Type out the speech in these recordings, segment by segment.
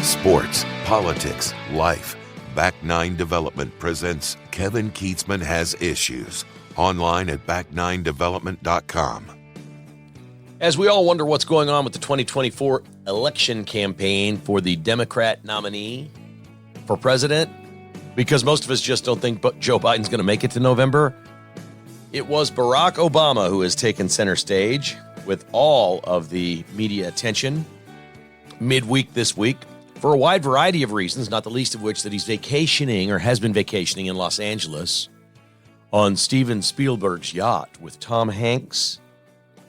Sports, politics, life. Back Nine Development presents Kevin Keatsman Has Issues. Online at back9development.com. As we all wonder what's going on with the 2024 election campaign for the Democrat nominee for president, because most of us just don't think Joe Biden's going to make it to November, it was Barack Obama who has taken center stage with all of the media attention midweek this week for a wide variety of reasons, not the least of which that he's vacationing or has been vacationing in Los Angeles on Steven Spielberg's yacht with Tom Hanks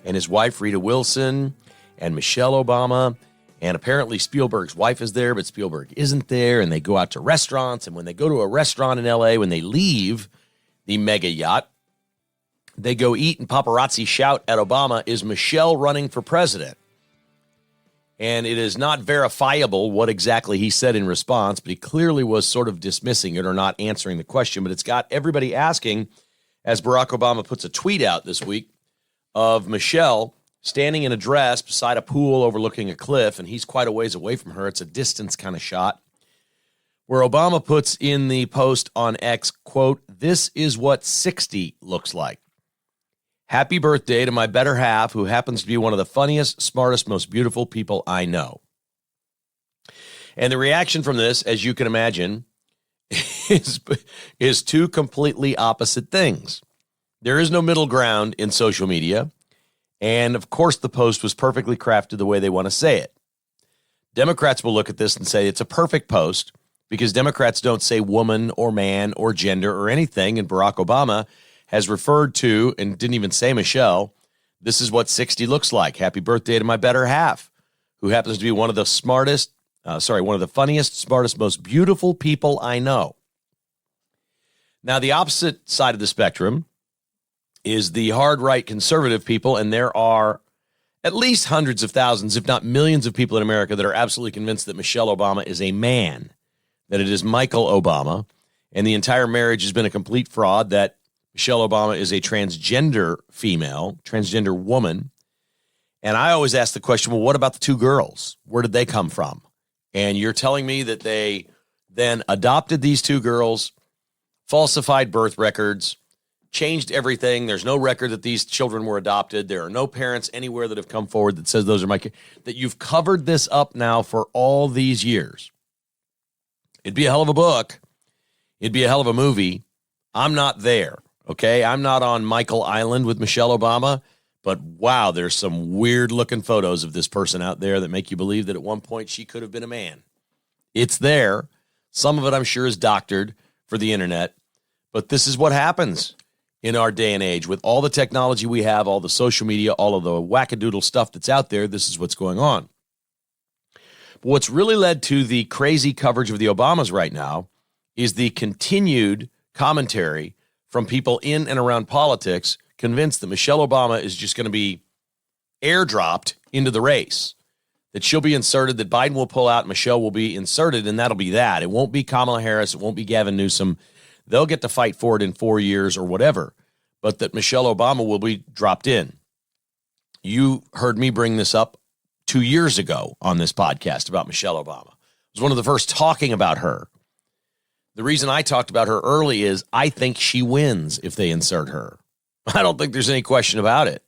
and his wife Rita Wilson and Michelle Obama. And apparently Spielberg's wife is there, but Spielberg isn't there. And they go out to restaurants. And when they go to a restaurant in L.A., when they leave the mega yacht, they go eat and paparazzi shout at Obama, "Is Michelle running for president?" And it is not verifiable what exactly he said in response, but he clearly was sort of dismissing it or not answering the question. But it's got everybody asking, as Barack Obama puts a tweet out this week of Michelle standing in a dress beside a pool overlooking a cliff, and he's quite a ways away from her. It's a distance kind of shot, where Obama puts in the post on X, quote, "This is what 60 looks like. Happy birthday to my better half, who happens to be one of the funniest, smartest, most beautiful people I know." And the reaction from this, as you can imagine, is two completely opposite things. There is no middle ground in social media. And, of course, the post was perfectly crafted the way they want to say it. Democrats will look at this and say it's a perfect post because Democrats don't say woman or man or gender or anything. And Barack Obama has referred to, and didn't even say Michelle, "This is what 60 looks like. Happy birthday to my better half, who happens to be one of the funniest, smartest, most beautiful people I know." Now, the opposite side of the spectrum is the hard right conservative people, and there are at least hundreds of thousands, if not millions of people in America that are absolutely convinced that Michelle Obama is a man, that it is Michael Obama, and the entire marriage has been a complete fraud, that Michelle Obama is a transgender female, transgender woman. And I always ask the question, well, what about the two girls? Where did they come from? And you're telling me that they then adopted these two girls, falsified birth records, changed everything. There's no record that these children were adopted. There are no parents anywhere that have come forward that says those are my kids. That you've covered this up now for all these years. It'd be a hell of a book. It'd be a hell of a movie. I'm not there, okay? I'm not on Michael Island with Michelle Obama, but wow, there's some weird-looking photos of this person out there that make you believe that at one point she could have been a man. It's there. Some of it, I'm sure, is doctored for the internet, but this is what happens in our day and age with all the technology we have, all the social media, all of the wackadoodle stuff that's out there. This is what's going on. But what's really led to the crazy coverage of the Obamas right now is the continued commentary from people in and around politics convinced that Michelle Obama is just going to be airdropped into the race, that she'll be inserted, that Biden will pull out, Michelle will be inserted, and that'll be that. It won't be Kamala Harris. It won't be Gavin Newsom. They'll get to fight for it in 4 years or whatever, but that Michelle Obama will be dropped in. You heard me bring this up 2 years ago on this podcast about Michelle Obama. I was one of the first talking about her. The reason I talked about her early is I think she wins if they insert her. I don't think there's any question about it.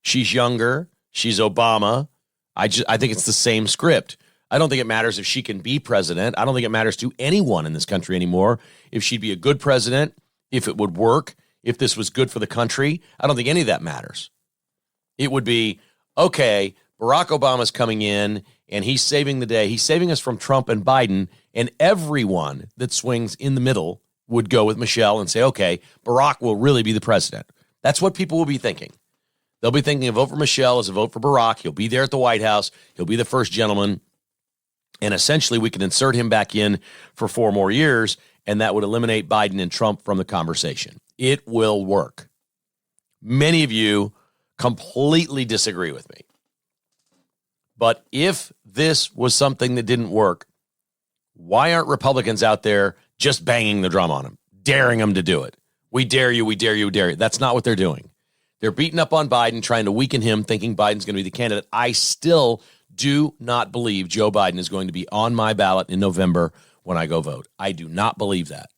She's younger. She's Obama. I think it's the same script. I don't think it matters if she can be president. I don't think it matters to anyone in this country anymore if she'd be a good president, if it would work, if this was good for the country. I don't think any of that matters. It would be, okay, Barack Obama's coming in and he's saving the day. He's saving us from Trump and Biden, and everyone that swings in the middle would go with Michelle and say, okay, Barack will really be the president. That's what people will be thinking. They'll be thinking a vote for Michelle is a vote for Barack. He'll be there at the White House. He'll be the first gentleman. And essentially, we can insert him back in for 4 more years, and that would eliminate Biden and Trump from the conversation. It will work. Many of you completely disagree with me. But if this was something that didn't work, why aren't Republicans out there just banging the drum on him, daring him to do it? We dare you, we dare you, we dare you. That's not what they're doing. They're beating up on Biden, trying to weaken him, thinking Biden's going to be the candidate. I still do not believe Joe Biden is going to be on my ballot in November when I go vote. I do not believe that.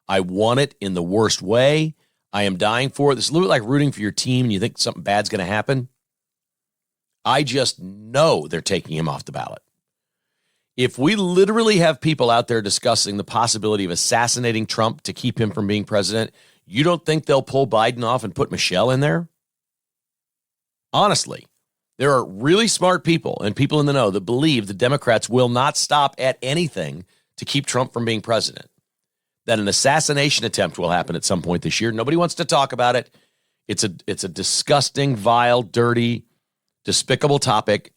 I want it in the worst way. I am dying for it. This is a little bit like rooting for your team and you think something bad's going to happen. I just know they're taking him off the ballot. If we literally have people out there discussing the possibility of assassinating Trump to keep him from being president, you don't think they'll pull Biden off and put Michelle in there? Honestly, there are really smart people and people in the know that believe the Democrats will not stop at anything to keep Trump from being president. That an assassination attempt will happen at some point this year. Nobody wants to talk about it. It's a disgusting, vile, dirty, despicable topic.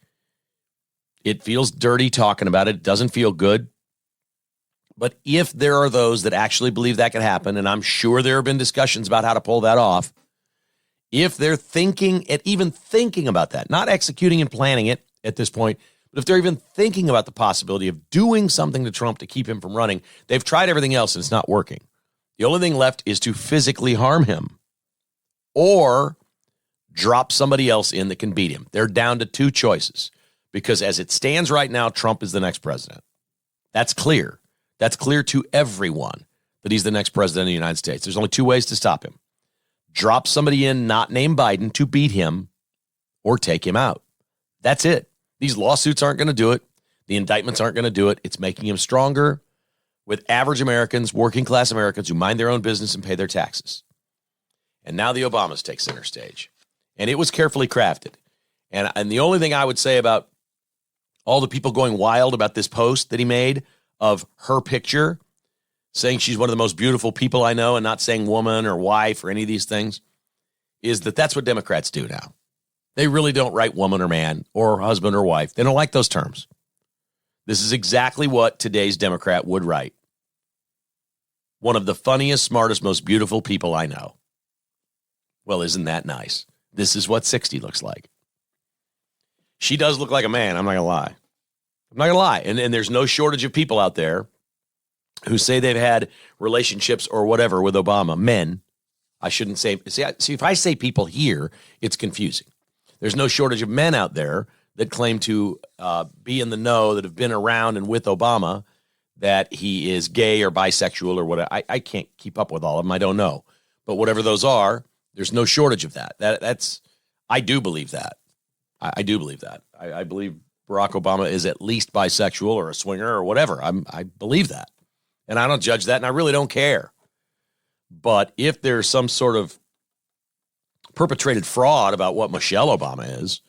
It feels dirty talking about it. It doesn't feel good. But if there are those that actually believe that could happen, and I'm sure there have been discussions about how to pull that off, if they're even thinking about that, not executing and planning it at this point, but if they're even thinking about the possibility of doing something to Trump to keep him from running, they've tried everything else and it's not working. The only thing left is to physically harm him or drop somebody else in that can beat him. They're down to two choices because as it stands right now, Trump is the next president. That's clear. That's clear to everyone that he's the next president of the United States. There's only two ways to stop him. Drop somebody in not named Biden to beat him or take him out. That's it. These lawsuits aren't going to do it. The indictments aren't going to do it. It's making him stronger with average Americans, working class Americans who mind their own business and pay their taxes. And now the Obamas take center stage. And it was carefully crafted. And the only thing I would say about all the people going wild about this post that he made of her picture, saying she's one of the most beautiful people I know and not saying woman or wife or any of these things, is that that's what Democrats do now. They really don't write woman or man or husband or wife. They don't like those terms. This is exactly what today's Democrat would write. One of the funniest, smartest, most beautiful people I know. Well, isn't that nice? This is what 60 looks like. She does look like a man. I'm not going to lie. I'm not going to lie. And there's no shortage of people out there who say they've had relationships or whatever with Obama. Men. I shouldn't say. See, if I say people here, it's confusing. There's no shortage of men out there that claim to be in the know, that have been around and with Obama, that he is gay or bisexual or whatever. I can't keep up with all of them. I don't know. But whatever those are, there's no shortage of that. That's I do believe that. I do believe that. I believe Barack Obama is at least bisexual or a swinger or whatever. I believe that. And I don't judge that, and I really don't care. But if there's some sort of perpetrated fraud about what Michelle Obama is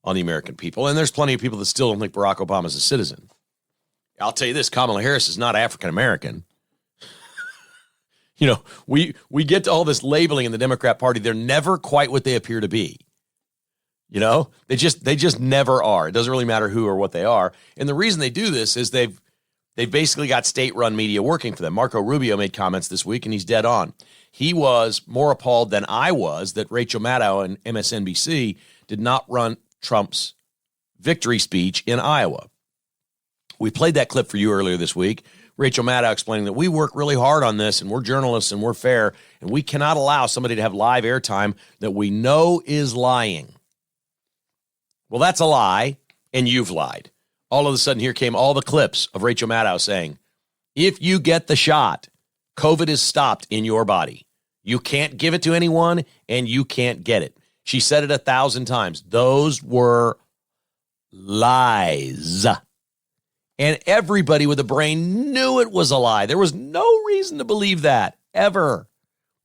on the American people, and there's plenty of people that still don't think Barack Obama is a citizen. I'll tell you this, Kamala Harris is not African-American. You know, we get to all this labeling in the Democrat Party. They're never quite what they appear to be. You know, they just never are. It doesn't really matter who or what they are. And the reason they do this is they've basically got state-run media working for them. Marco Rubio made comments this week, and he's dead on. He was more appalled than I was that Rachel Maddow and MSNBC did not run Trump's victory speech in Iowa. We played that clip for you earlier this week. Rachel Maddow explaining that we work really hard on this, and we're journalists, and we're fair, and we cannot allow somebody to have live airtime that we know is lying. Well, that's a lie, and you've lied. All of a sudden, here came all the clips of Rachel Maddow saying, if you get the shot, COVID is stopped in your body. You can't give it to anyone, and you can't get it. She said it 1,000 times. Those were lies. And everybody with a brain knew it was a lie. There was no reason to believe that, ever.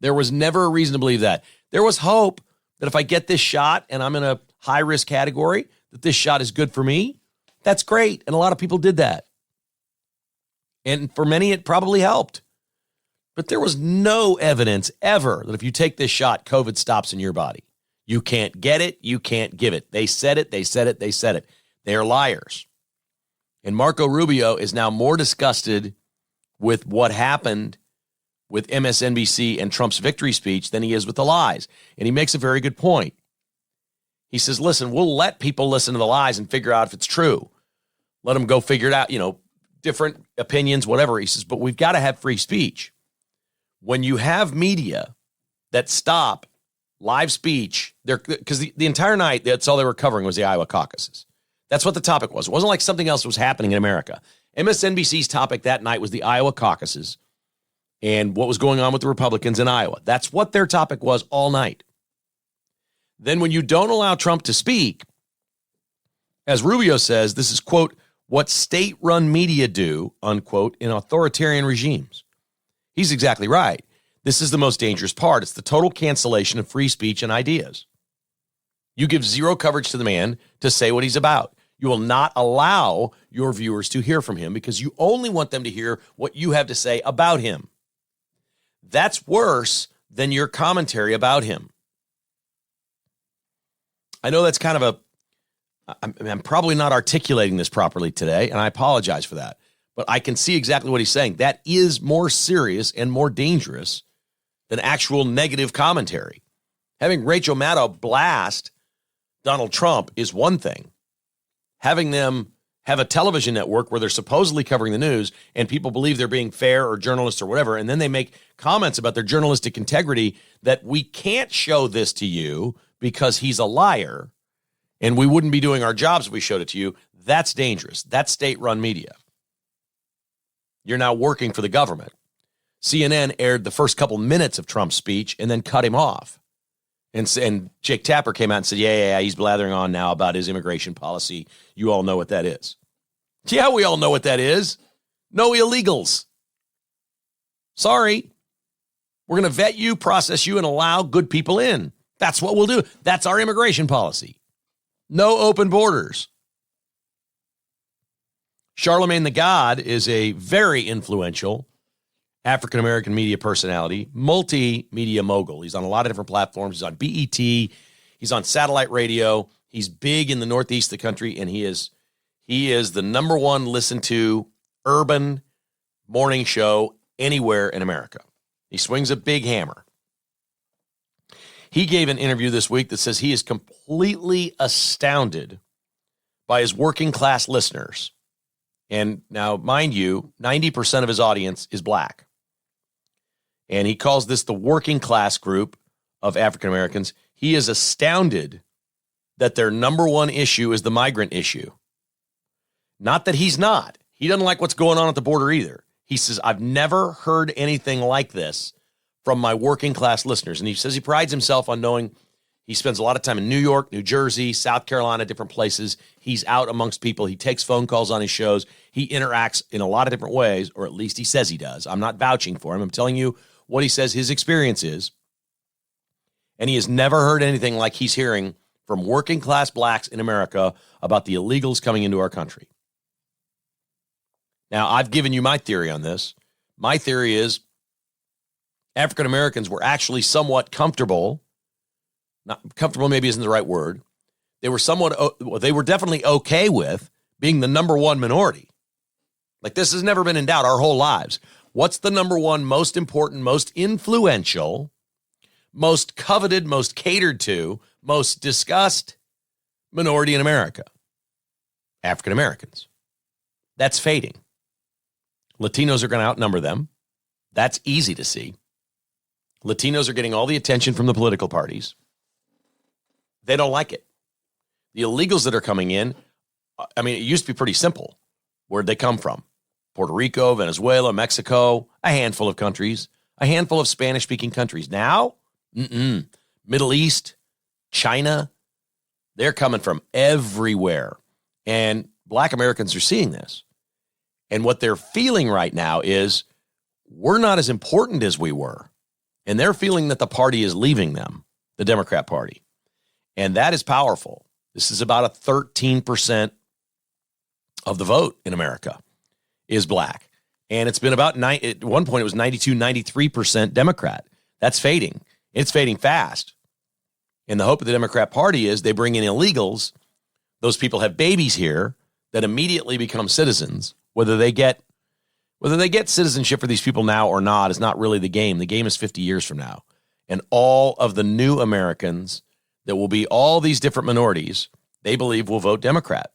There was never a reason to believe that. There was hope that if I get this shot and I'm in a high-risk category, that this shot is good for me. That's great. And a lot of people did that. And for many, it probably helped. But there was no evidence ever that if you take this shot, COVID stops in your body. You can't get it. You can't give it. They said it. They said it. They said it. They are liars. And Marco Rubio is now more disgusted with what happened with MSNBC and Trump's victory speech than he is with the lies. And he makes a very good point. He says, listen, we'll let people listen to the lies and figure out if it's true. Let them go figure it out, you know, different opinions, whatever. He says, but we've got to have free speech. When you have media that stop live speech, because the entire night, that's all they were covering was the Iowa caucuses. That's what the topic was. It wasn't like something else was happening in America. MSNBC's topic that night was the Iowa caucuses and what was going on with the Republicans in Iowa. That's what their topic was all night. Then when you don't allow Trump to speak, as Rubio says, this is, quote, what state-run media do, unquote, in authoritarian regimes. He's exactly right. This is the most dangerous part. It's the total cancellation of free speech and ideas. You give zero coverage to the man to say what he's about. You will not allow your viewers to hear from him because you only want them to hear what you have to say about him. That's worse than your commentary about him. I know that's kind of I'm probably not articulating this properly today, and I apologize for that. But I can see exactly what he's saying. That is more serious and more dangerous than actual negative commentary. Having Rachel Maddow blast Donald Trump is one thing. Having them have a television network where they're supposedly covering the news and people believe they're being fair or journalists or whatever, and then they make comments about their journalistic integrity that we can't show this to you because he's a liar and we wouldn't be doing our jobs if we showed it to you. That's dangerous. That's state-run media. You're now working for the government. CNN aired the first couple minutes of Trump's speech and then cut him off. And Jake Tapper came out and said, yeah, he's blathering on now about his immigration policy. You all know what that is. Yeah, we all know what that is. No illegals. Sorry. We're going to vet you, process you, and allow good people in. That's what we'll do. That's our immigration policy. No open borders. Charlemagne the God is a very influential African-American media personality, multimedia mogul. He's on a lot of different platforms. He's on BET. He's on satellite radio. He's big in the Northeast of the country, and he is the number one listened to urban morning show anywhere in America. He swings a big hammer. He gave an interview this week that says he is completely astounded by his working class listeners. And now, mind you, 90% of his audience is black. And he calls this the working class group of African Americans. He is astounded that their number one issue is the migrant issue. Not that he's not. He doesn't like what's going on at the border either. He says, I've never heard anything like this from my working class listeners. And he says he prides himself on knowing he spends a lot of time in New York, New Jersey, South Carolina, different places. He's out amongst people. He takes phone calls on his shows. He interacts in a lot of different ways, or at least he says he does. I'm not vouching for him. I'm telling you what he says his experience is. And he has never heard anything like he's hearing from working class blacks in America about the illegals coming into our country. Now, I've given you my theory on this. My theory is African Americans were actually somewhat comfortable. Not comfortable maybe isn't the right word. They were definitely okay with being the number one minority. Like, this has never been in doubt our whole lives. What's the number one most important, most influential, most coveted, most catered to, most discussed minority in America? African Americans. That's fading. Latinos are going to outnumber them. That's easy to see. Latinos are getting all the attention from the political parties. They don't like it. The illegals that are coming in, I mean, it used to be pretty simple. Where'd they come from? Puerto Rico, Venezuela, Mexico, a handful of countries, a handful of Spanish-speaking countries. Now, Middle East, China, they're coming from everywhere. And black Americans are seeing this. And what they're feeling right now is we're not as important as we were. And they're feeling that the party is leaving them, the Democrat Party. And that is powerful. This is about a 13% of the vote in America is black. And it's been about at one point it was 92, 93% Democrat. That's fading. It's fading fast. And the hope of the Democrat Party is they bring in illegals. Those people have babies here that immediately become citizens. Whether they get citizenship for these people now or not is not really the game. The game is 50 years from now. And all of the new Americans that will be all these different minorities, they believe will vote Democrat.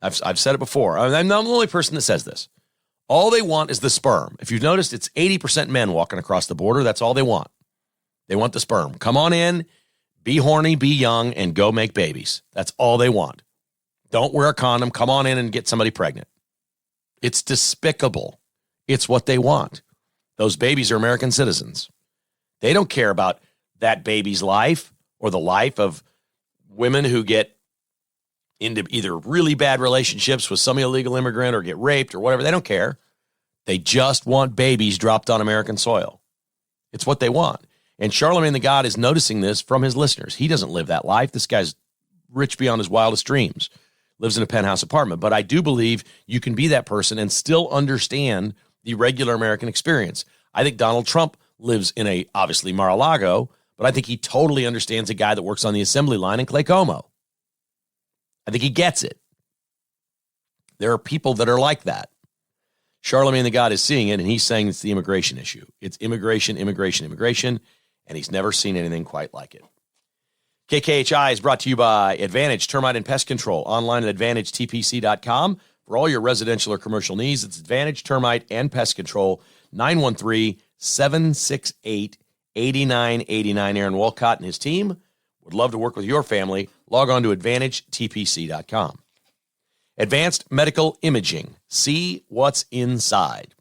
I've said it before. I'm not the only person that says this. All they want is the sperm. If you've noticed, it's 80% men walking across the border. That's all they want. They want the sperm. Come on in, be horny, be young, and go make babies. That's all they want. Don't wear a condom. Come on in and get somebody pregnant. It's despicable. It's what they want. Those babies are American citizens. They don't care about that baby's life or the life of women who get into either really bad relationships with some illegal immigrant or get raped or whatever. They don't care. They just want babies dropped on American soil. It's what they want. And Charlemagne the God is noticing this from his listeners. He doesn't live that life. This guy's rich beyond his wildest dreams, lives in a penthouse apartment. But I do believe you can be that person and still understand the regular American experience. I think Donald Trump lives in a, obviously, Mar-a-Lago, but I think he totally understands a guy that works on the assembly line in Clay Como. I think he gets it. There are people that are like that. Charlemagne the God is seeing it, and he's saying it's the immigration issue. It's immigration, immigration, immigration, and he's never seen anything quite like it. KKHI is brought to you by Advantage Termite and Pest Control, online at AdvantageTPC.com. For all your residential or commercial needs, it's Advantage Termite and Pest Control, 913-768-8989. Aaron Walcott and his team would love to work with your family. Log on to AdvantageTPC.com. Advanced Medical Imaging. See what's inside.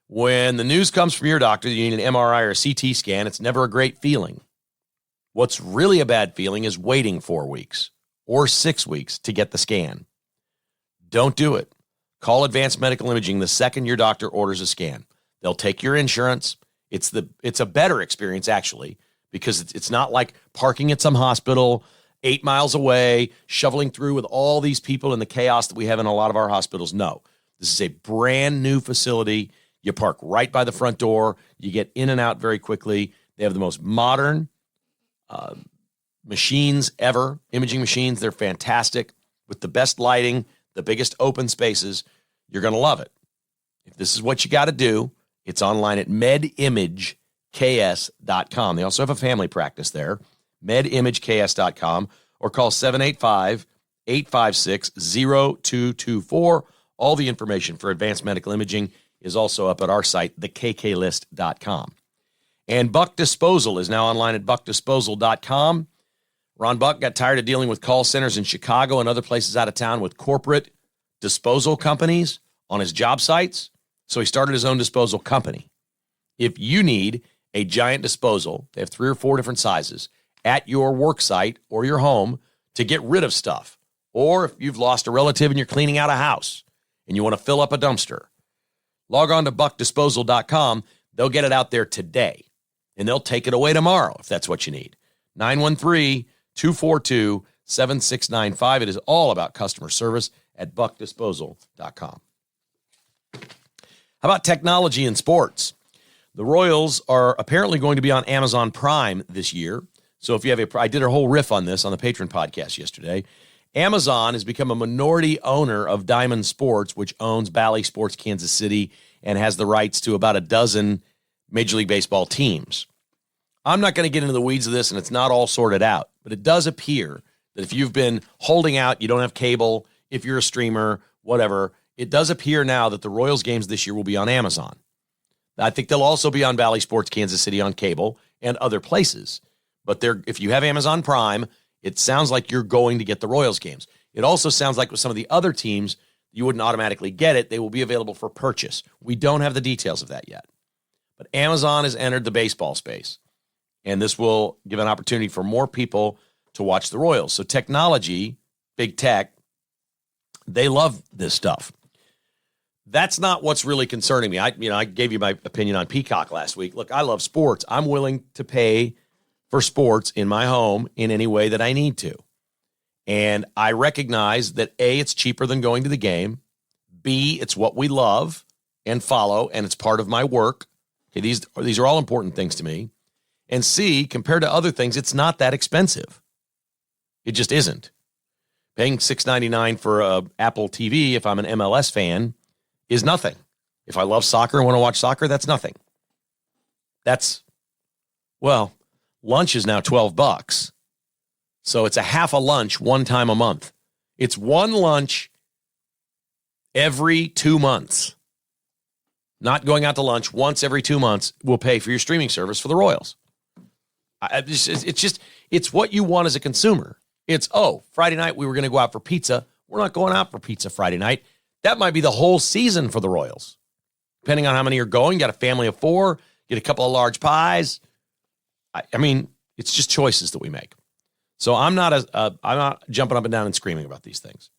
When the news comes from your doctor that you need an MRI or a CT scan, it's never a great feeling. What's really a bad feeling is waiting 4 weeks or 6 weeks to get the scan. Don't do it. Call Advanced Medical Imaging the second your doctor orders a scan. They'll take your insurance. It's a better experience, actually, because it's not like parking at some hospital 8 miles away, shoveling through with all these people and the chaos that we have in a lot of our hospitals. No, this is a brand new facility. You park right by the front door. You get in and out very quickly. They have the most modern machines ever, imaging machines. They're fantastic with the best lighting, the biggest open spaces. You're going to love it. If this is what you got to do, it's online at medimageks.com. They also have a family practice there, medimageks.com, or call 785-856-0224. All the information for advanced medical imaging is also up at our site, thekklist.com. And Buck Disposal is now online at buckdisposal.com. Ron Buck got tired of dealing with call centers in Chicago and other places out of town with corporate disposal companies on his job sites, so he started his own disposal company. If you need a giant disposal, they have 3 or 4 different sizes, at your work site or your home to get rid of stuff, or if you've lost a relative and you're cleaning out a house and you want to fill up a dumpster, log on to buckdisposal.com. They'll get it out there today, and they'll take it away tomorrow if that's what you need. 913-242-7695. It is all about customer service at buckdisposal.com. How about technology in sports? The Royals are apparently going to be on Amazon Prime this year. So if you have I did a whole riff on this on the Patron podcast yesterday. Amazon has become a minority owner of Diamond Sports, which owns Bally Sports Kansas City and has the rights to about a dozen Major League Baseball teams. I'm not going to get into the weeds of this, and it's not all sorted out, but it does appear that if you've been holding out, you don't have cable, if you're a streamer, whatever, it does appear now that the Royals games this year will be on Amazon. I think they'll also be on Bally Sports Kansas City on cable and other places. But if you have Amazon Prime, it sounds like you're going to get the Royals games. It also sounds like with some of the other teams, you wouldn't automatically get it. They will be available for purchase. We don't have the details of that yet. But Amazon has entered the baseball space, and this will give an opportunity for more people to watch the Royals. So technology, big tech, they love this stuff. That's not what's really concerning me. I gave you my opinion on Peacock last week. Look, I love sports. I'm willing to pay for sports in my home in any way that I need to. And I recognize that A, it's cheaper than going to the game. B, it's what we love and follow, and it's part of my work. Okay, these are all important things to me. And C, compared to other things, it's not that expensive. It just isn't. Paying $6.99 for Apple TV, if I'm an MLS fan, is nothing. If I love soccer and want to watch soccer, that's nothing. Lunch is now $12. So it's a half a lunch one time a month. It's one lunch every 2 months. Not going out to lunch once every 2 months will pay for your streaming service for the Royals. It's what you want as a consumer. It's, Friday night we were going to go out for pizza. We're not going out for pizza Friday night. That might be the whole season for the Royals. Depending on how many are going, you got a family of 4, get a couple of large pies. I mean, it's just choices that we make. So I'm not jumping up and down and screaming about these things.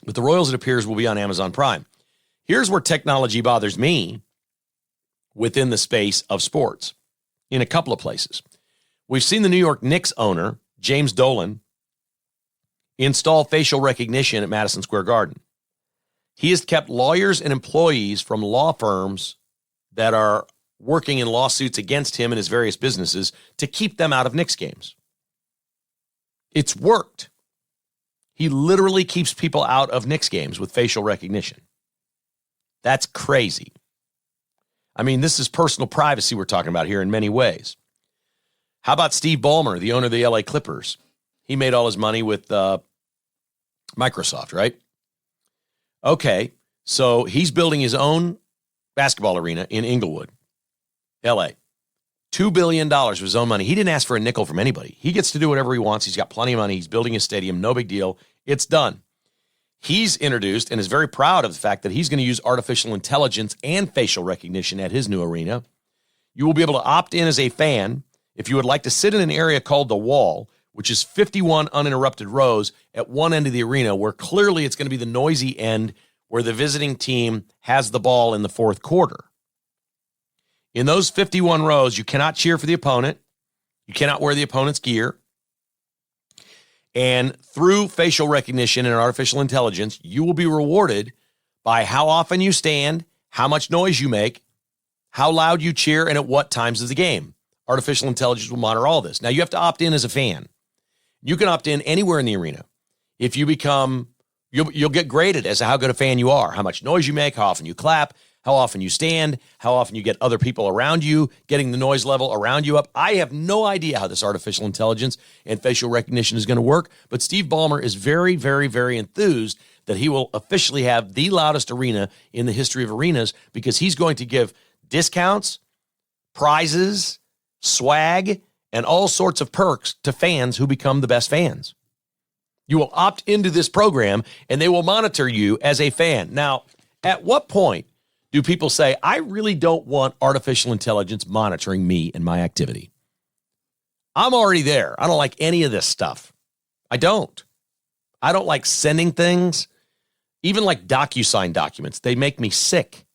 But the Royals, it appears, will be on Amazon Prime. Here's where technology bothers me within the space of sports in a couple of places. We've seen the New York Knicks owner, James Dolan, install facial recognition at Madison Square Garden. He has kept lawyers and employees from law firms that are working in lawsuits against him and his various businesses to keep them out of Knicks games. It's worked. He literally keeps people out of Knicks games with facial recognition. That's crazy. I mean, this is personal privacy we're talking about here in many ways. How about Steve Ballmer, the owner of the LA Clippers? He made all his money with Microsoft, right? Okay, so he's building his own basketball arena in Inglewood, LA. $2 billion of his own money. He didn't ask for a nickel from anybody. He gets to do whatever he wants. He's got plenty of money. He's building a stadium. No big deal. It's done. He's introduced and is very proud of the fact that he's going to use artificial intelligence and facial recognition at his new arena. You will be able to opt in as a fan if you would like to sit in an area called the Wall, which is 51 uninterrupted rows at one end of the arena, where clearly it's going to be the noisy end where the visiting team has the ball in the fourth quarter. In those 51 rows, you cannot cheer for the opponent. You cannot wear the opponent's gear. And through facial recognition and artificial intelligence, you will be rewarded by how often you stand, how much noise you make, how loud you cheer, and at what times of the game. Artificial intelligence will monitor all this. Now, you have to opt in as a fan. You can opt in anywhere in the arena. If you become, you'll get graded as to how good a fan you are, how much noise you make, how often you clap, how often you stand, how often you get other people around you, getting the noise level around you up. I have no idea how this artificial intelligence and facial recognition is going to work, but Steve Ballmer is very, very, very enthused that he will officially have the loudest arena in the history of arenas, because he's going to give discounts, prizes, swag, and all sorts of perks to fans who become the best fans. You will opt into this program, and they will monitor you as a fan. Now, at what point do people say, I really don't want artificial intelligence monitoring me and my activity? I'm already there. I don't like any of this stuff. I don't like sending things, even like DocuSign documents. They make me sick.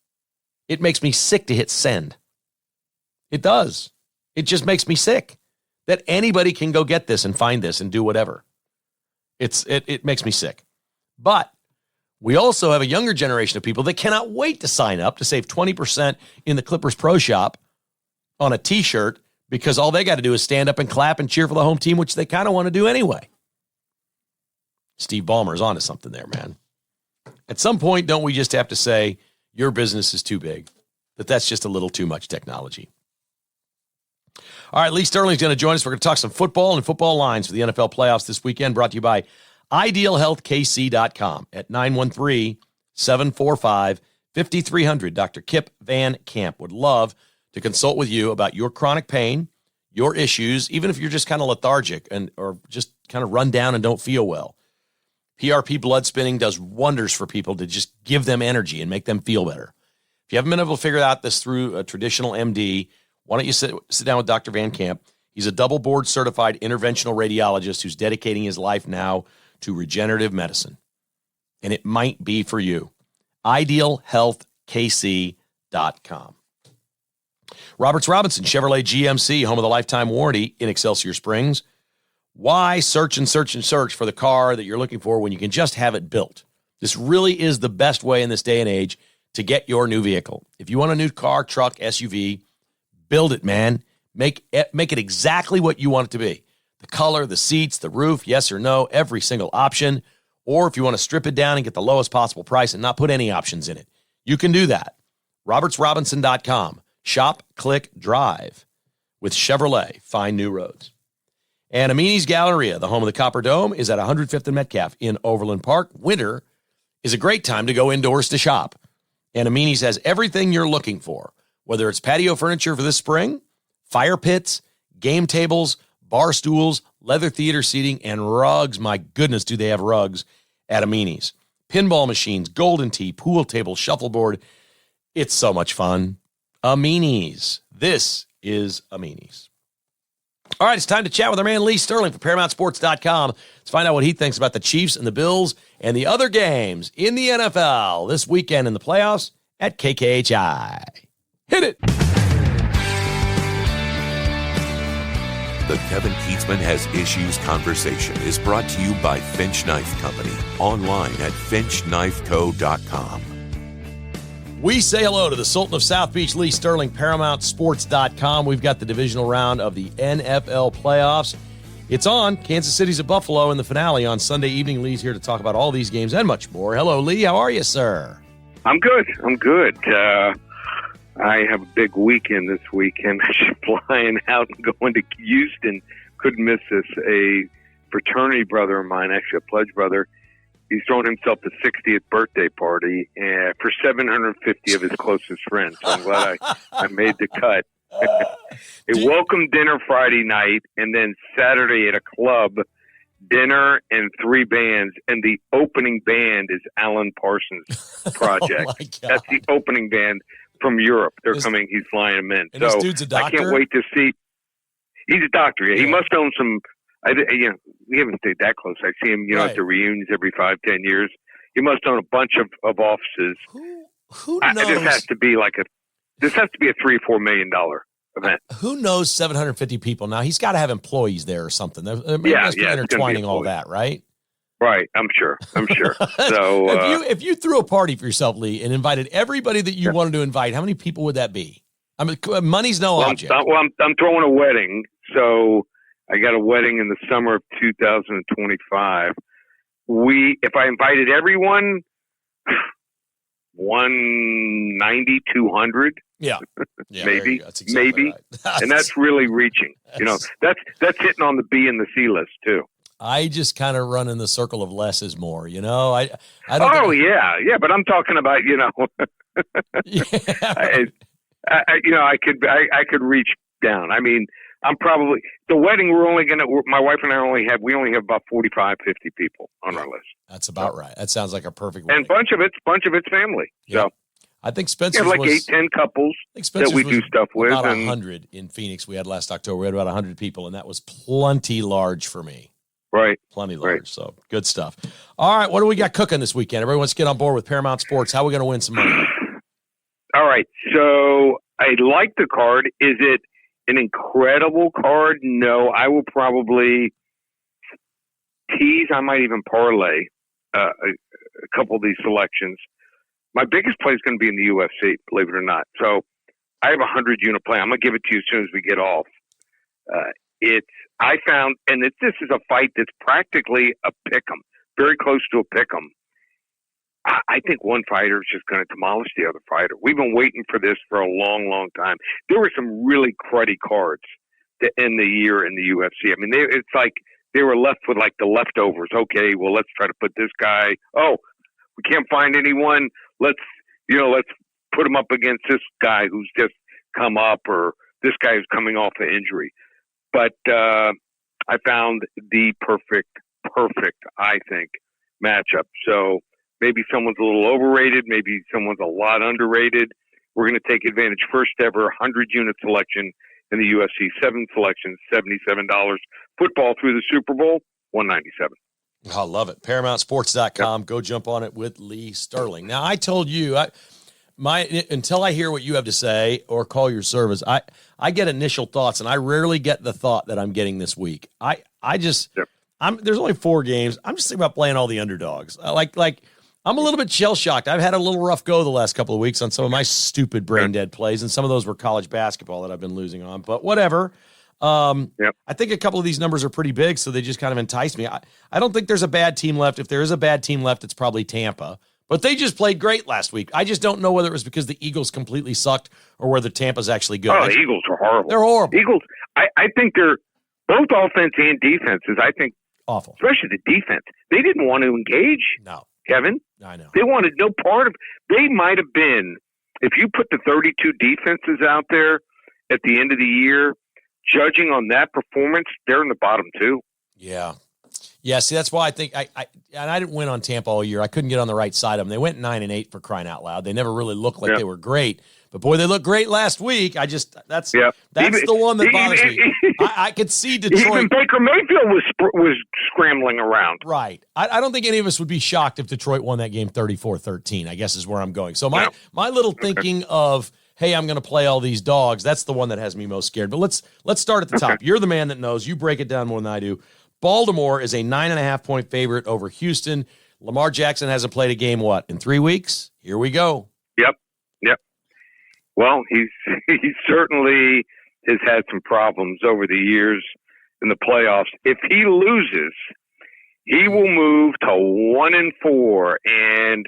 It makes me sick to hit send. It does. It just makes me sick that anybody can go get this and find this and do whatever. It makes me sick. But we also have a younger generation of people that cannot wait to sign up to save 20% in the Clippers Pro Shop on a T-shirt, because all they got to do is stand up and clap and cheer for the home team, which they kind of want to do anyway. Steve Ballmer is onto something there, man. At some point, don't we just have to say, your business is too big, that's just a little too much technology? All right, Lee Sterling's going to join us. We're going to talk some football and football lines for the NFL playoffs this weekend, brought to you by IdealHealthKC.com at 913-745-5300. Dr. Kip Van Camp would love to consult with you about your chronic pain, your issues, even if you're just kind of lethargic or just kind of run down and don't feel well. PRP blood spinning does wonders for people to just give them energy and make them feel better. If you haven't been able to figure out this through a traditional MD, why don't you sit down with Dr. Van Camp? He's a double board certified interventional radiologist who's dedicating his life now to regenerative medicine. And it might be for you. IdealHealthKC.com. Roberts Robinson, Chevrolet GMC, home of the lifetime warranty in Excelsior Springs. Why search and search and search for the car that you're looking for when you can just have it built? This really is the best way in this day and age to get your new vehicle. If you want a new car, truck, SUV, build it, man. Make it exactly what you want it to be. The color, the seats, the roof, yes or no, every single option. Or if you want to strip it down and get the lowest possible price and not put any options in it, you can do that. RobertsRobinson.com. Shop, click, drive. With Chevrolet, find new roads. And Amini's Galleria, the home of the Copper Dome, is at 105th and Metcalf in Overland Park. Winter is a great time to go indoors to shop. And Amini's has everything you're looking for, whether it's patio furniture for this spring, fire pits, game tables, bar stools, leather theater seating, and rugs. My goodness, do they have rugs at Amini's. Pinball machines, golden tee, pool table, shuffleboard. It's so much fun. Amini's. This is Amini's. All right, it's time to chat with our man Lee Sterling from ParamountSports.com. Let's find out what he thinks about the Chiefs and the Bills and the other games in the NFL this weekend in the playoffs at KKHI. Hit it. The Kevin Keatsman Has Issues conversation is brought to you by Finch Knife Company, online at finchknifeco.com. We say hello to the Sultan of South Beach, Lee Sterling, ParamountSports.com. We've got the divisional round of the NFL playoffs. It's on. Kansas City's at Buffalo in the finale on Sunday evening. Lee's here to talk about all these games and much more. Hello, Lee. How are you, sir? I'm good. I have a big weekend this weekend. I'm flying out and going to Houston. Couldn't miss this. A fraternity brother of mine, actually a pledge brother, he's throwing himself a 60th birthday party for 750 of his closest friends. So I'm glad I made the cut. A welcome dinner Friday night, and then Saturday at a club, dinner and 3 bands, and the opening band is Alan Parsons' project. Oh my God. That's the opening band from Europe. They're coming. He's flying them in. And this dude's a doctor? I can't wait to see. He's a doctor. Yeah. He must own some. We haven't stayed that close. I see him, right, at the reunions every 5-10 years. He must own a bunch of offices. Who knows? This has to be a $3-4 million event. Who knows 750 people? Now, he's got to have employees there or something. Maybe that's intertwining all that, right? Right, I'm sure. So, if you threw a party for yourself, Lee, and invited everybody that you wanted to invite, how many people would that be? I mean, money's no object. I'm throwing a wedding, so I got a wedding in the summer of 2025. If I invited everyone, 190, 200. Yeah, maybe, that's exactly right. And that's really reaching. That's hitting on the B and the C list too. I just kind of run in the circle of less is more. I don't. Yeah, but I'm talking about I could reach down. I mean, I'm probably the wedding. My wife and I only have about 45, 50 people on our list. That's about right. That sounds like a perfect wedding. And bunch of it's family. Yeah. So I think Spencer's like was 8-10 couples that we do stuff with. About 100 in Phoenix. We had last October. We had about 100 people, and that was plenty large for me. Right. Plenty large. Right. So good stuff. All right. What do we got cooking this weekend? Everybody wants to get on board with Paramount Sports. How are we going to win some money? All right. So I like the card. Is it an incredible card? No. I will probably tease. I might even parlay a couple of these selections. My biggest play is going to be in the UFC, believe it or not. So I have a 100-unit play. I'm going to give it to you as soon as we get off. I found, and this is a fight that's practically a pick'em, very close to a pick'em. I think one fighter is just going to demolish the other fighter. We've been waiting for this for a long, long time. There were some really cruddy cards to end the year in the UFC. I mean, it's like they were left with like the leftovers. Okay, well, let's try to put this guy. Oh, we can't find anyone. Let's put him up against this guy who's just come up, or this guy who's coming off an injury. But I found the perfect, I think, matchup. So maybe someone's a little overrated. Maybe someone's a lot underrated. We're going to take advantage. First ever 100-unit selection in the UFC. 7 selections, $77. Football through the Super Bowl, $197. I love it. ParamountSports.com. Yep. Go jump on it with Lee Sterling. Now, I told you, until I hear what you have to say or call your service, I get initial thoughts, and I rarely get the thought that I'm getting this week. There's only 4 games. I'm just thinking about playing all the underdogs. I'm a little bit shell-shocked. I've had a little rough go the last couple of weeks on some of my stupid brain-dead plays, and some of those were college basketball that I've been losing on. But whatever. I think a couple of these numbers are pretty big, so they just kind of entice me. I don't think there's a bad team left. If there is a bad team left, it's probably Tampa. But they just played great last week. I just don't know whether it was because the Eagles completely sucked or whether Tampa's actually good. Oh, the Eagles are horrible. They're horrible. Eagles, I think they're both offense and defenses. I think awful, especially the defense. They didn't want to engage. No, Kevin. I know. They wanted no part of. They might have been, if you put the 32 defenses out there at the end of the year, judging on that performance, they're in the bottom 2. Yeah. Yeah, see, that's why I think I didn't win on Tampa all year. I couldn't get on the right side of them. They went 9-8 for crying out loud. They never really looked like they were great. But boy, they looked great last week. That's the one that bothers me. I could see Detroit. Even Baker Mayfield was scrambling around. Right. I don't think any of us would be shocked if Detroit won that game 34-13, I guess is where I'm going. So my little thinking of, hey, I'm going to play all these dogs, that's the one that has me most scared. But let's start at the top. You're the man that knows. You break it down more than I do. Baltimore is a 9.5-point favorite over Houston. Lamar Jackson hasn't played a game, in 3 weeks? Here we go. Yep. Well, he certainly has had some problems over the years in the playoffs. If he loses, he will move to 1-4. And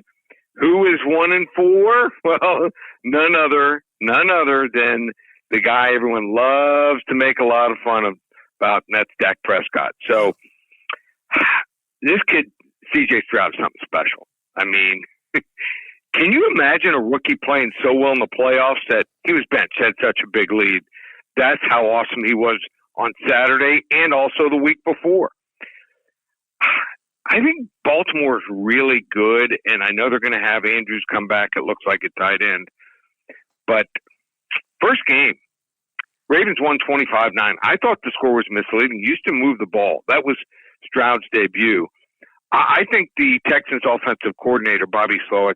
who is 1-4? Well, none other than the guy everyone loves to make a lot of fun of about, and that's Dak Prescott. So this kid, C.J. Stroud, is something special. I mean, can you imagine a rookie playing so well in the playoffs that he was benched, had such a big lead? That's how awesome he was on Saturday and also the week before. I think Baltimore is really good, and I know they're going to have Andrews come back, it looks like, at tight end. But first game, Ravens won 25-9. I thought the score was misleading. Houston moved the ball. That was Stroud's debut. I think the Texans' offensive coordinator, Bobby Slowick,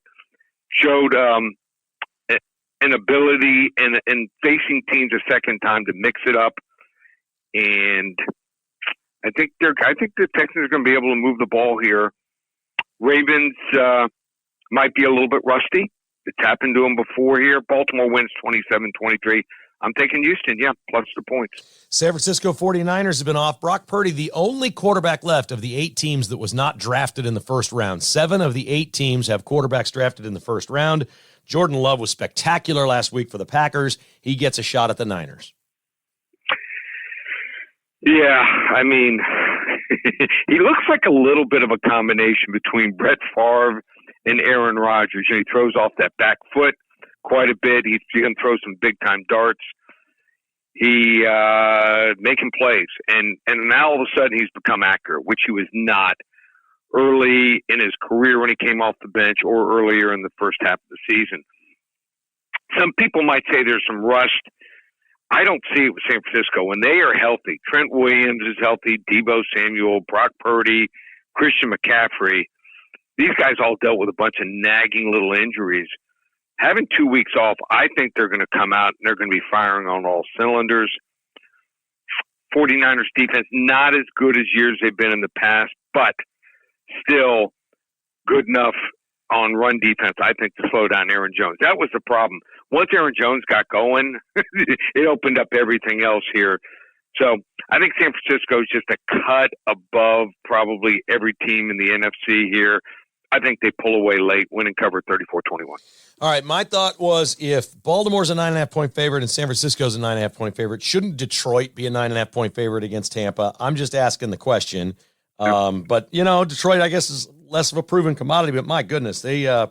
showed an ability in facing teams a second time to mix it up. And I think the Texans are going to be able to move the ball here. Ravens might be a little bit rusty. It's happened to them before here. Baltimore wins 27-23. I'm taking Houston, plus the points. San Francisco 49ers have been off. Brock Purdy, the only quarterback left of the 8 teams that was not drafted in the first round. 7 of the 8 teams have quarterbacks drafted in the first round. Jordan Love was spectacular last week for the Packers. He gets a shot at the Niners. Yeah, I mean, he looks like a little bit of a combination between Brett Favre and Aaron Rodgers. He throws off that back foot quite a bit. He's going to throw some big-time darts. He making plays. And now all of a sudden he's become accurate, which he was not early in his career when he came off the bench or earlier in the first half of the season. Some people might say there's some rust. I don't see it with San Francisco. When they are healthy, Trent Williams is healthy, Deebo Samuel, Brock Purdy, Christian McCaffrey, these guys all dealt with a bunch of nagging little injuries. Having 2 weeks off, I think they're going to come out and they're going to be firing on all cylinders. 49ers defense, not as good as years they've been in the past, but still good enough on run defense, I think, to slow down Aaron Jones. That was the problem. Once Aaron Jones got going, it opened up everything else here. So I think San Francisco is just a cut above probably every team in the NFC here. I think they pull away late, win and cover 34-21. All right, my thought was if Baltimore's a 9.5-point favorite and San Francisco's a 9.5-point favorite, shouldn't Detroit be a 9.5-point favorite against Tampa? I'm just asking the question. But, Detroit, I guess, is less of a proven commodity, but my goodness, they're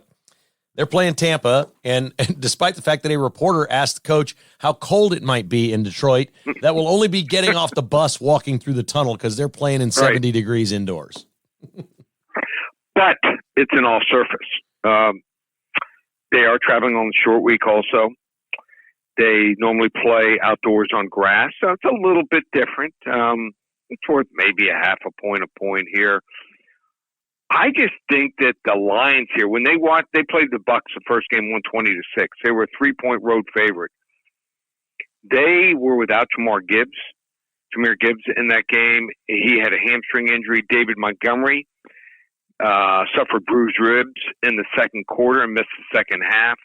playing Tampa, and despite the fact that a reporter asked the coach how cold it might be in Detroit, that will only be getting off the bus walking through the tunnel because they're playing in 70 degrees indoors. But it's an all surface. They are traveling on the short week also. They normally play outdoors on grass, so it's a little bit different. It's worth maybe a half a point here. I just think that the Lions here, when they played the Bucs the first game, 120-6. They were a 3-point road favorite. They were without Jahmyr Gibbs in that game. He had a hamstring injury. David Montgomery suffered bruised ribs in the second quarter and missed the second half.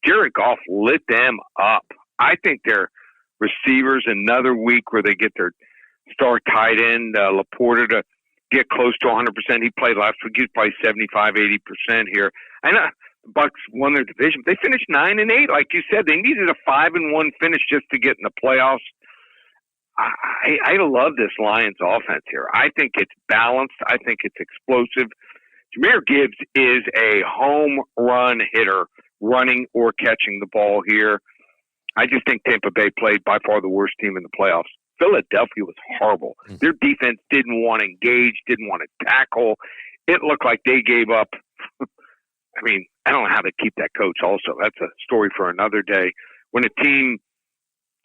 Jared Goff lit them up. I think their receivers, another week where they get their star tight end, Laporta, to get close to 100%. He played last week. He's probably 75-80% here. I know the Bucs won their division. They finished 9-8. Like you said, they needed a 5-1 finish just to get in the playoffs. I love this Lions offense here. I think it's balanced. I think it's explosive. Jahmyr Gibbs is a home run hitter, running or catching the ball here. I just think Tampa Bay played by far the worst team in the playoffs. Philadelphia was horrible. Their defense didn't want to engage, didn't want to tackle. It looked like they gave up. I mean, I don't know how to keep that coach also. That's a story for another day. When a team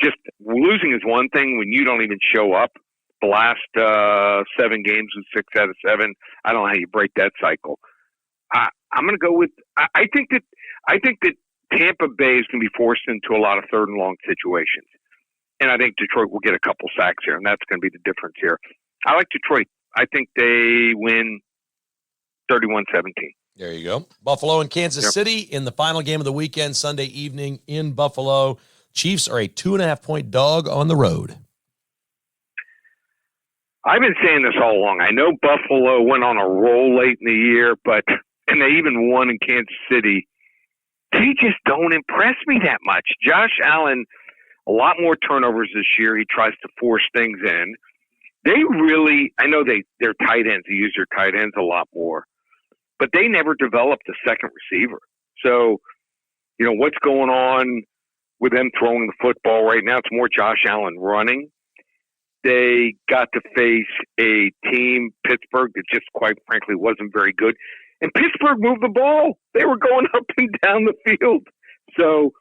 just losing is one thing, when you don't even show up, the last 7 games with 6 out of 7, I don't know how you break that cycle. I'm going to go with, I think that Tampa Bay is going to be forced into a lot of third and long situations. And I think Detroit will get a couple sacks here, and that's going to be the difference here. I like Detroit. I think they win 31-17. There you go. Buffalo and Kansas City in the final game of the weekend, Sunday evening in Buffalo. Chiefs are a 2.5-point dog on the road. I've been saying this all along. I know Buffalo went on a roll late in the year, and they even won in Kansas City. They just don't impress me that much. Josh Allen, a lot more turnovers this year. He tries to force things in. They really, I know they're tight ends. They use their tight ends a lot more, but they never developed a second receiver. So, what's going on with them throwing the football right now? It's more Josh Allen running. They got to face a team, Pittsburgh, that just quite frankly wasn't very good. And Pittsburgh moved the ball. They were going up and down the field. So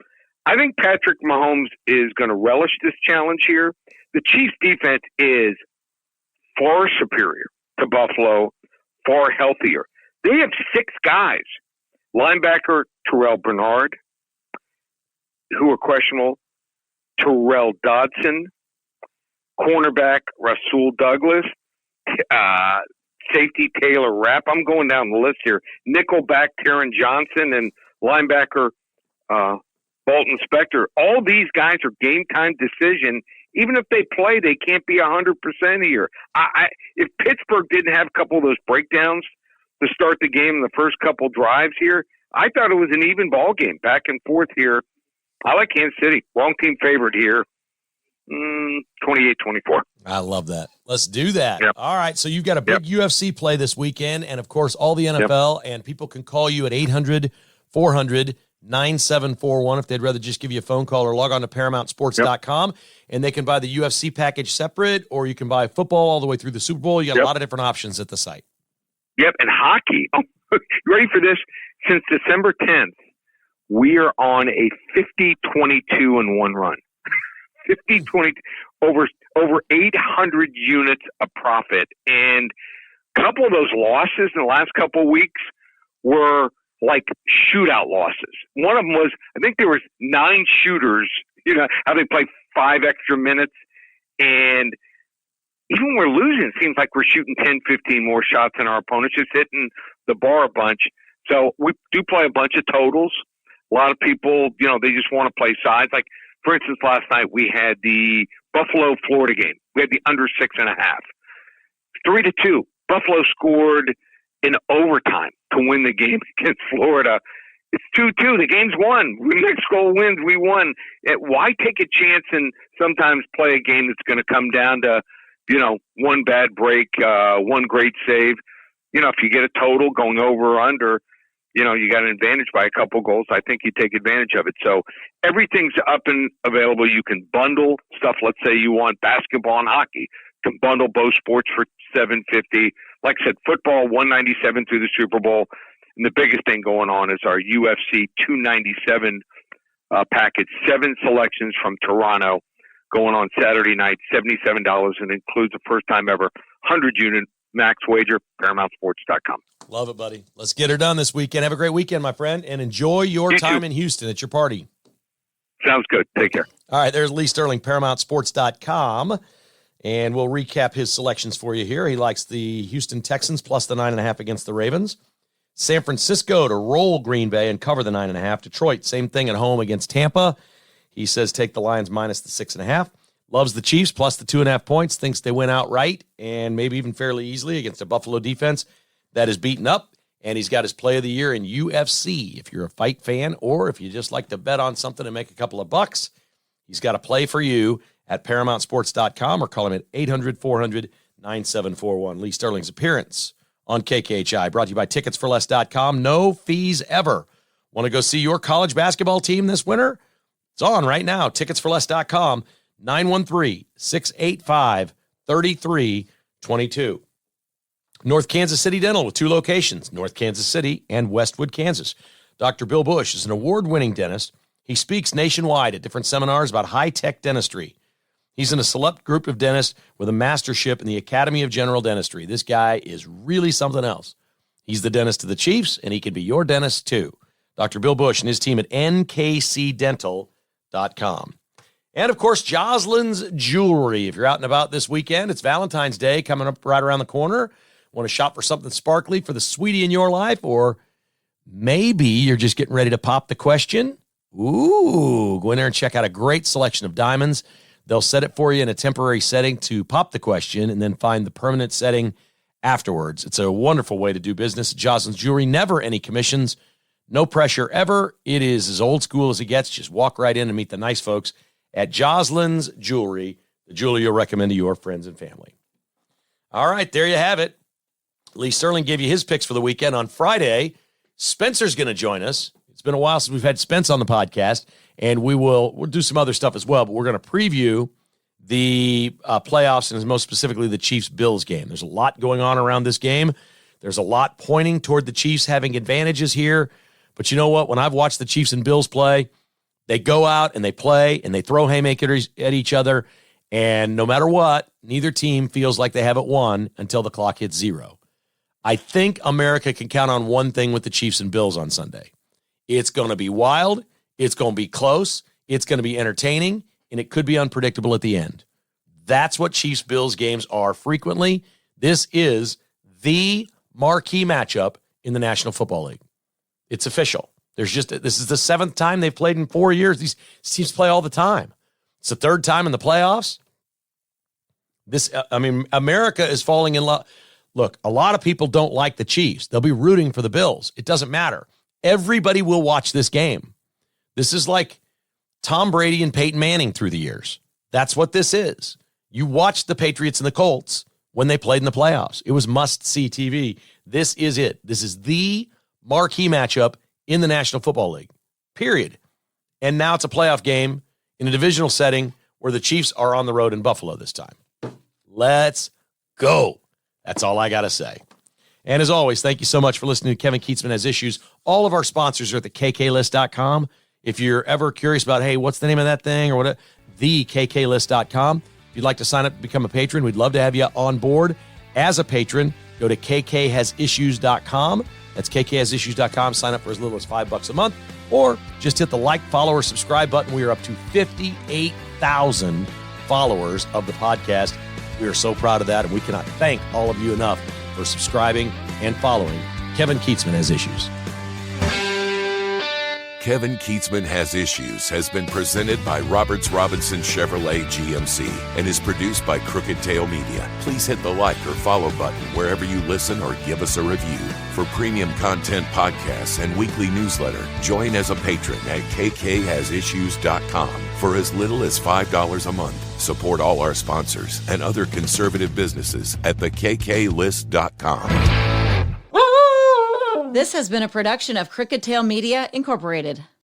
I think Patrick Mahomes is going to relish this challenge here. The Chiefs' defense is far superior to Buffalo, far healthier. They have 6 guys. Linebacker Terrell Bernard, who are questionable, Terrell Dodson, cornerback Rasul Douglas, safety Taylor Rapp. I'm going down the list here. Nickelback Taron Johnson and linebacker Bolton Spector. All these guys are game time decision. Even if they play, they can't be 100% here. If Pittsburgh didn't have a couple of those breakdowns to start the game in the first couple drives here, I thought it was an even ball game, back and forth here. I like Kansas City. Wrong team favorite here. 28-24. I love that. Let's do that. Yep. All right. So you've got a big UFC play this weekend, and of course, all the NFL, and people can call you at 800-400-9741 if they'd rather just give you a phone call, or log on to ParamountSports.com, and they can buy the UFC package separate, or you can buy football all the way through the Super Bowl. You got a lot of different options at the site. Yep. And hockey. Oh, you ready for this? Since December 10th, we are on a 50-22-1 run. 50-20, over 800 units of profit. And a couple of those losses in the last couple of weeks were like shootout losses. One of them was, I think there was 9 shooters, how they play 5 extra minutes. And even when we're losing, it seems like we're shooting 10, 15 more shots than our opponents, just hitting the bar a bunch. So we do play a bunch of totals. A lot of people, they just want to play sides. Like, for instance, last night we had the Buffalo-Florida game. We had the under 6.5. 3-2. Buffalo scored in overtime to win the game against Florida. It's 2-2. The game's won. Next goal wins. We won. Why take a chance and sometimes play a game that's going to come down to, one bad break, one great save? If you get a total going over or under, you got an advantage by a couple goals. I think you take advantage of it. So everything's up and available. You can bundle stuff. Let's say you want basketball and hockey. You can bundle both sports for $750. Like I said, football $197 through the Super Bowl. And the biggest thing going on is our UFC 297 package. 7 selections from Toronto going on Saturday night. $77, and includes a first time ever 100-unit max wager. ParamountSports.com. Love it, buddy. Let's get her done this weekend. Have a great weekend, my friend, and enjoy your time in Houston at your party. Sounds good. Take care. All right, there's Lee Sterling, ParamountSports.com, and we'll recap his selections for you here. He likes the Houston Texans plus the 9.5 against the Ravens. San Francisco to roll Green Bay and cover the 9.5. Detroit, same thing at home against Tampa. He says take the Lions minus the 6.5. Loves the Chiefs plus the 2.5 points. Thinks they win outright and maybe even fairly easily against a Buffalo defense that is beaten up. And he's got his play of the year in UFC. If you're a fight fan or if you just like to bet on something and make a couple of bucks, he's got a play for you at ParamountSports.com or call him at 800-400-9741. Lee Sterling's appearance on KKHI brought to you by TicketsForLess.com. No fees ever. Want to go see your college basketball team this winter? It's on right now. TicketsForLess.com. 913-685-3322. North Kansas City Dental with 2 locations, North Kansas City and Westwood, Kansas. Dr. Bill Bush is an award-winning dentist. He speaks nationwide at different seminars about high-tech dentistry. He's in a select group of dentists with a mastership in the Academy of General Dentistry. This guy is really something else. He's the dentist of the Chiefs, and he can be your dentist too. Dr. Bill Bush and his team at nkcdental.com. And, of course, Jocelyn's Jewelry. If you're out and about this weekend, it's Valentine's Day coming up right around the corner. Want to shop for something sparkly for the sweetie in your life? Or maybe you're just getting ready to pop the question? Ooh, go in there and check out a great selection of diamonds. They'll set it for you in a temporary setting to pop the question and then find the permanent setting afterwards. It's a wonderful way to do business. Jocelyn's Jewelry, never any commissions, no pressure ever. It is as old school as it gets. Just walk right in and meet the nice folks at Jocelyn's Jewelry, the jewelry you'll recommend to your friends and family. All right, there you have it. Lee Sterling gave you his picks for the weekend. On Friday, Spencer's going to join us. It's been a while since we've had Spence on the podcast, and we'll do some other stuff as well, but we're going to preview the playoffs and most specifically the Chiefs-Bills game. There's a lot going on around this game. There's a lot pointing toward the Chiefs having advantages here, but you know what? When I've watched the Chiefs and Bills play, they go out and they play and they throw haymakers at each other, and no matter what, neither team feels like they have it won until the clock hits 0. I think America can count on one thing with the Chiefs and Bills on Sunday. It's going to be wild. It's going to be close. It's going to be entertaining, and it could be unpredictable at the end. That's what Chiefs-Bills games are frequently. This is the marquee matchup in the National Football League. It's official. This is the 7th time they've played in 4 years. These teams play all the time. It's the 3rd time in the playoffs. America is falling in love. Look, a lot of people don't like the Chiefs. They'll be rooting for the Bills. It doesn't matter. Everybody will watch this game. This is like Tom Brady and Peyton Manning through the years. That's what this is. You watched the Patriots and the Colts when they played in the playoffs. It was must-see TV. This is it. This is the marquee matchup in the National Football League, period. And now it's a playoff game in a divisional setting where the Chiefs are on the road in Buffalo this time. Let's go. That's all I got to say. And as always, thank you so much for listening to Kevin Keatsman Has Issues. All of our sponsors are at the kklist.com. If you're ever curious about, hey, what's the name of that thing or what, the kklist.com. If you'd like to sign up to become a patron, we'd love to have you on board as a patron. Go to kkhasissues.com. That's kkhasissues.com. Sign up for as little as $5 a month, or just hit the like, follow, or subscribe button. We are up to 58,000 followers of the podcast. We are so proud of that, and we cannot thank all of you enough for subscribing and following Kevin Keatsman Has Issues. Kevin Keatsman Has Issues has been presented by Roberts Robinson Chevrolet GMC and is produced by Crooked Tail Media. Please hit the like or follow button wherever you listen or give us a review. For premium content podcasts and weekly newsletter, join as a patron at kkhasissues.com for as little as $5 a month. Support all our sponsors and other conservative businesses at thekklist.com. This has been a production of Crooked Tail Media, Incorporated.